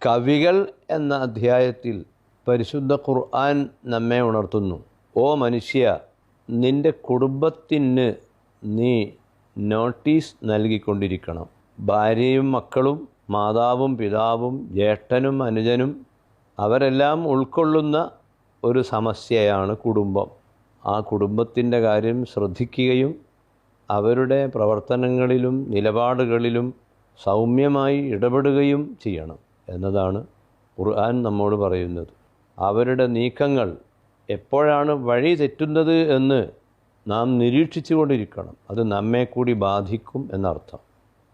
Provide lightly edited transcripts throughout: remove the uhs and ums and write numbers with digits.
കവികൾ എന്ന അധ്യായത്തിൽ പരിശുദ്ധ ഖുർആൻ നമ്മെ ഉണർത്തുന്നു. ഓ മനുഷ്യ, നിന്റെ കുടുംബത്തിന് നീ നോട്ടീസ് നൽകിക്കൊണ്ടിരിക്കണം. ഭാര്യയും മക്കളും മാതാവും പിതാവും ജ്യേഷ്ഠനും അനുജനും അവരെല്ലാം ഉൾക്കൊള്ളുന്ന ഒരു സമസ്യയാണ് കുടുംബം. ആ കുടുംബത്തിൻ്റെ കാര്യം ശ്രദ്ധിക്കുകയും അവരുടെ പ്രവർത്തനങ്ങളിലും നിലപാടുകളിലും സൗമ്യമായി ഇടപെടുകയും ചെയ്യണം എന്നതാണ് ഖുർആൻ നമ്മോട് പറയുന്നത്. അവരുടെ നീക്കങ്ങൾ എപ്പോഴാണ് വഴി തെറ്റുന്നത് എന്ന് നാം നിരീക്ഷിച്ചു കൊണ്ടിരിക്കണം. അത് നമ്മെ കൂടി ബാധിക്കും എന്നർത്ഥം.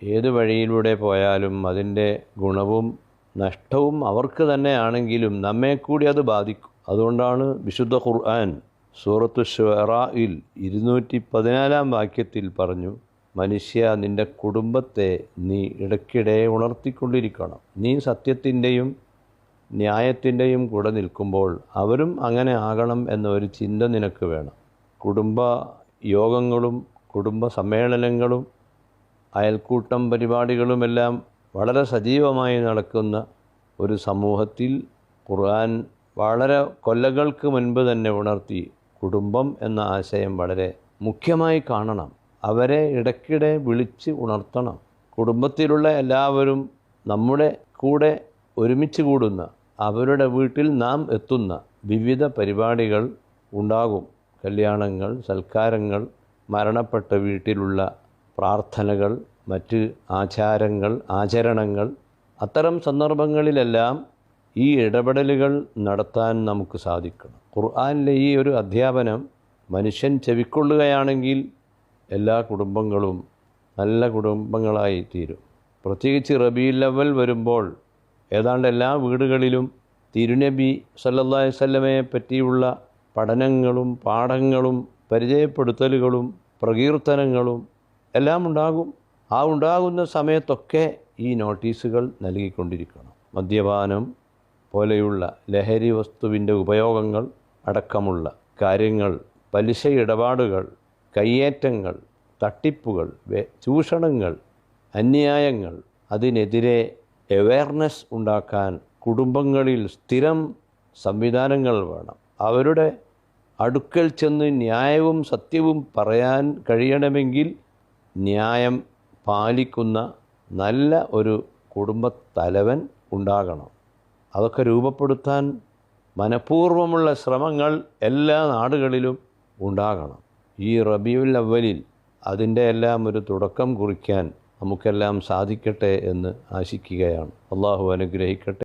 ഏത് വഴിയിലൂടെ പോയാലും അതിൻ്റെ ഗുണവും നഷ്ടവും അവർക്ക് തന്നെയാണെങ്കിലും നമ്മെ കൂടി അത് ബാധിക്കും. അതുകൊണ്ടാണ് വിശുദ്ധ ഖുർആൻ സൂറത്തു ശുഅറായിൽ 214 വാക്യത്തിൽ പറഞ്ഞു, മനുഷ്യ, നിൻ്റെ കുടുംബത്തെ നീ ഇടയ്ക്കിടെ ഉണർത്തിക്കൊണ്ടിരിക്കണം. നീ സത്യത്തിൻ്റെയും ന്യായത്തിൻ്റെയും കൂടെ നിൽക്കുമ്പോൾ അവരും അങ്ങനെ ആകണം എന്നൊരു ചിന്ത നിനക്ക് വേണം. കുടുംബ യോഗങ്ങളും കുടുംബ സമ്മേളനങ്ങളും അയൽക്കൂട്ടം പരിപാടികളുമെല്ലാം വളരെ സജീവമായി നടക്കുന്ന ഒരു സമൂഹത്തിൽ ഖുർആൻ വളരെ കൊല്ലങ്ങൾക്ക് മുൻപ് തന്നെ ഉണർത്തി കുടുംബം എന്ന ആശയം വളരെ മുഖ്യമായി കാണണം. അവരെ ഇടയ്ക്കിടെ വിളിച്ച് ഉണർത്തണം. കുടുംബത്തിലുള്ള എല്ലാവരും നമ്മുടെ കൂടെ ഒരുമിച്ച് കൂടുന്ന, അവരുടെ വീട്ടിൽ നാം എത്തുന്ന വിവിധ പരിപാടികൾ ഉണ്ടാകും. കല്യാണങ്ങൾ, സൽക്കാരങ്ങൾ, മരണപ്പെട്ട വീട്ടിലുള്ള പ്രാർത്ഥനകൾ, മറ്റ് ആചാരങ്ങൾ, ആചരണങ്ങൾ, അത്തരം സന്ദർഭങ്ങളിലെല്ലാം ഈ ഇടപെടലുകൾ നടത്താൻ നമുക്ക് സാധിക്കണം. ഖുർആനിലെ ഈ ഒരു അധ്യാപനം മനുഷ്യൻ ചെവിക്കൊള്ളുകയാണെങ്കിൽ എല്ലാ കുടുംബങ്ങളും നല്ല കുടുംബങ്ങളായി തീരും. പ്രത്യേകിച്ച് റബീഉൽ അവ്വൽ വരുമ്പോൾ ഏതാണ്ട് എല്ലാ വീടുകളിലും തിരുനബി സല്ലല്ലാഹു അലൈഹി വസല്ലമയെ പറ്റിയുള്ള പഠനങ്ങളും പാഠങ്ങളും പരിചയപ്പെടുത്തലുകളും പ്രകീർത്തനങ്ങളും എല്ലാം ഉണ്ടാകും. ആ ഉണ്ടാകുന്ന സമയത്തൊക്കെ ഈ നോട്ടീസുകൾ നൽകിക്കൊണ്ടിരിക്കണം. മദ്യപാനം പോലെയുള്ള ലഹരി വസ്തുവിൻ്റെ ഉപയോഗങ്ങൾ അടക്കമുള്ള കാര്യങ്ങൾ, പലിശ ഇടപാടുകൾ, കയ്യേറ്റങ്ങൾ, തട്ടിപ്പുകൾ, ചൂഷണങ്ങൾ, അന്യായങ്ങൾ, അതിനെതിരെ അവയർനെസ് ഉണ്ടാക്കാൻ കുടുംബങ്ങളിൽ സ്ഥിരം സംവിധാനങ്ങൾ വേണം. അവരുടെ അടുക്കൽ ചെന്ന് ന്യായവും സത്യവും പറയാൻ കഴിയണമെങ്കിൽ ന്യായം പാലിക്കുന്ന നല്ല ഒരു കുടുംബത്തലവൻ ഉണ്ടാകണം. അതൊക്കെ രൂപപ്പെടുത്താൻ മനഃപൂർവ്വമുള്ള ശ്രമങ്ങൾ എല്ലാ നാടുകളിലും ഉണ്ടാകണം. ഈ റബീഉൽ അവ്വലിൽ അതിൻ്റെ എല്ലാം ഒരു തുടക്കം കുറിക്കാൻ നമുക്കെല്ലാം സാധിക്കട്ടെ എന്ന് ആശിക്കുകയാണ്. അള്ളാഹു അനുഗ്രഹിക്കട്ടെ.